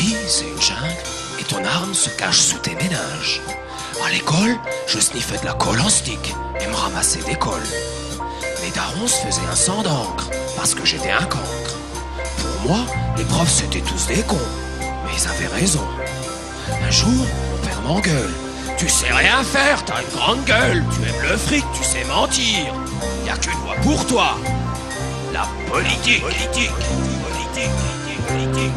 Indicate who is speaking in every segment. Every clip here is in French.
Speaker 1: vie, c'est une jungle, et ton arme se cache sous tes méninges. À l'école, je sniffais de la colle en stick et me ramassais des cols. Mes darons se faisaient un sang d'encre parce que j'étais un cancre. Pour moi, les profs c'était tous des cons, mais ils avaient raison. Un jour, mon père m'engueule. Tu sais rien faire, t'as une grande gueule. Tu aimes le fric, tu sais mentir. Y'a qu'une voie pour toi. La politique. Politique. Politique. Politique.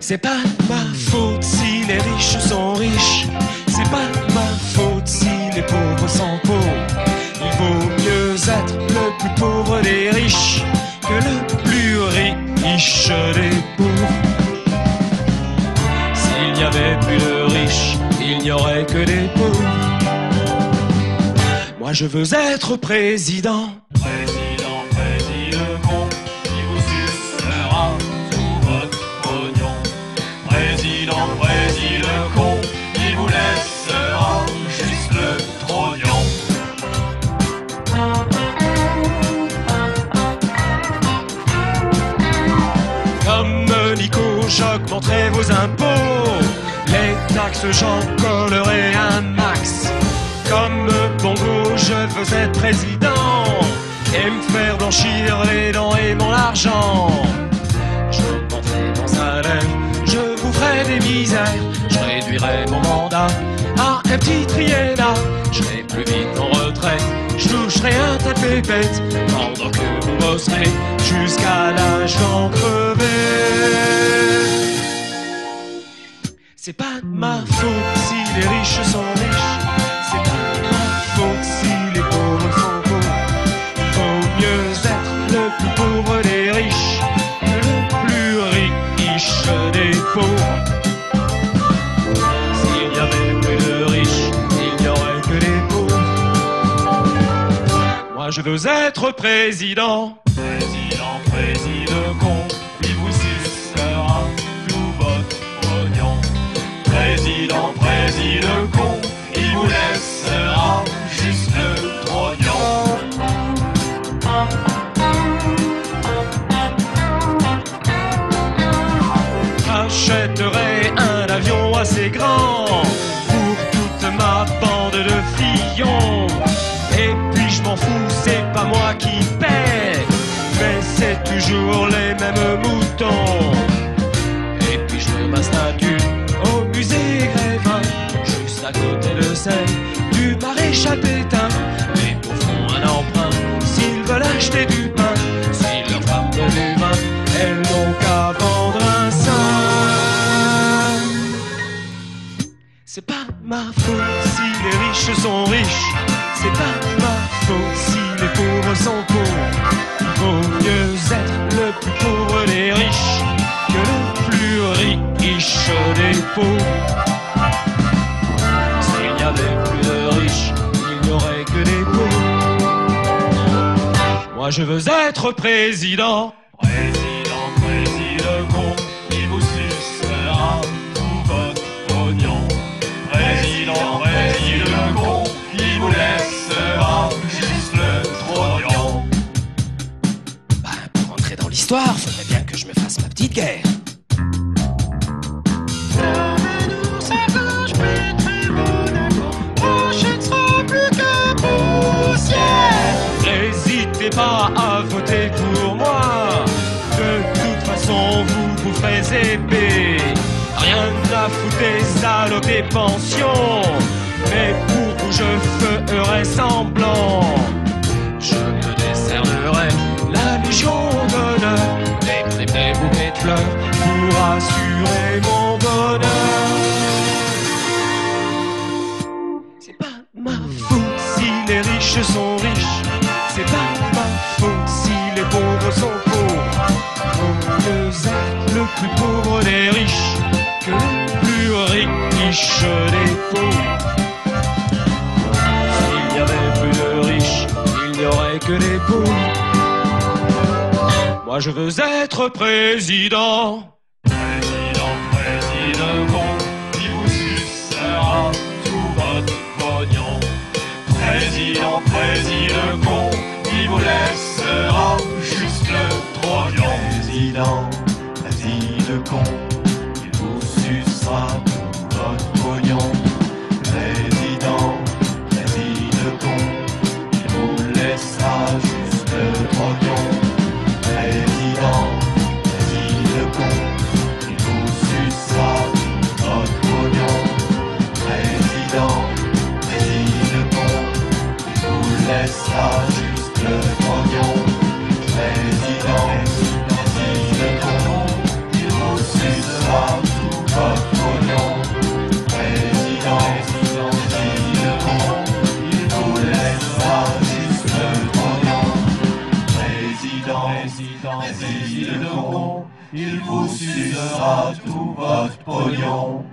Speaker 2: C'est pas ma faute si les riches sont riches. C'est pas ma faute si les pauvres sont pauvres. Il vaut mieux être le plus pauvre des riches que le plus riche des pauvres. S'il n'y avait plus de riches, il n'y aurait que des pauvres. Moi je veux être président.
Speaker 3: Président, président, qui vous sucera tout votre pognon. Président, président, con, qui vous laissera juste le trognon.
Speaker 2: Comme Nico, j'augmenterai vos impôts. Les taxes, j'en collerai un max. Comme Bongo, je veux être président et me faire blanchir les dents et mon argent. J'augmenterai mon salaire, je vous ferai des misères. Je réduirai mon mandat à un petit triennat. Je serai plus vite en retraite, je toucherai un tas de pépettes pendant que vous bosserez jusqu'à l'âge d'en crever. C'est pas de ma faute si les riches sont riches. C'est pas de ma faute si les pauvres sont pauvres. Il vaut mieux être le plus pauvre des riches que le plus riche des pauvres. S'il n'y avait plus de riches, il n'y aurait que des pauvres. Moi je veux être président.
Speaker 3: Président, président, con, il vous sucera tout votre pognon. Président, président, con, il vous laissera juste le trognon.
Speaker 2: J'achèterai un avion assez grand pour toute ma bande de fillons. Et puis je m'en fous, c'est pas moi qui paie, mais c'est toujours les mêmes moutons. Et puis je veux ma statue au musée Grévin, juste à côté de celle du maréchal Pétain. Les pauvres font un emprunt s'ils veulent acheter du pain. S'ils leur frappent du vin, elles n'ont qu'à vendre un sein. C'est pas ma faute si les riches sont riches. C'est pas ma faute si les pauvres sont pauvres. Il vaut mieux être le plus pauvre des riches que le plus riche des pauvres. S'il n'y avait plus de riches, il n'y aurait que des pauvres. Moi je veux être président.
Speaker 3: Président, président, con, il vous sucera tout votre pognon. Président, président, con, il vous laissera juste le trognon.
Speaker 1: Pour rentrer dans l'histoire, faudrait bien que je me fasse ma petite guerre.
Speaker 2: N'hésitez pas à voter pour moi. De toute façon, vous ferez épée. Rien à foutre des salopes des pensions. Mais pour vous, je ferai semblant. Je me décernerai la Légion d'honneur et des bouquets de fleurs pour assurer mon bonheur. C'est pas ma faute si les riches sont riches. C'est pas ma faute si les pauvres sont pauvres. Vaut mieux être le plus pauvre des riches que le plus riche des pauvres. S'il n'y avait plus de riches, il n'y aurait que des pauvres. Moi je veux être président.
Speaker 3: président con, il vous laissera juste le trognon. Président, vas-y le con, il vous sucera tout votre pognon. Président, vas-y le con, il vous laissera juste le trognon. Président, vas-y le con, il vous sucera tout votre pognon. Président, vas-y le con, il vous laissera juste le trognon. Président, vas-y le con, il vous sucera tout votre pognon. Président, vas-y le con, il vous laissera juste le trognon. Président, vas-y le con, il vous sucera tout votre pognon.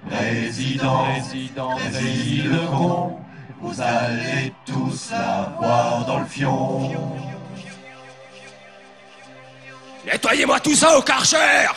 Speaker 3: Président, vas-y le con, vous allez tous l'avoir dans le fion.
Speaker 1: Nettoyez-moi tout ça au Karcher!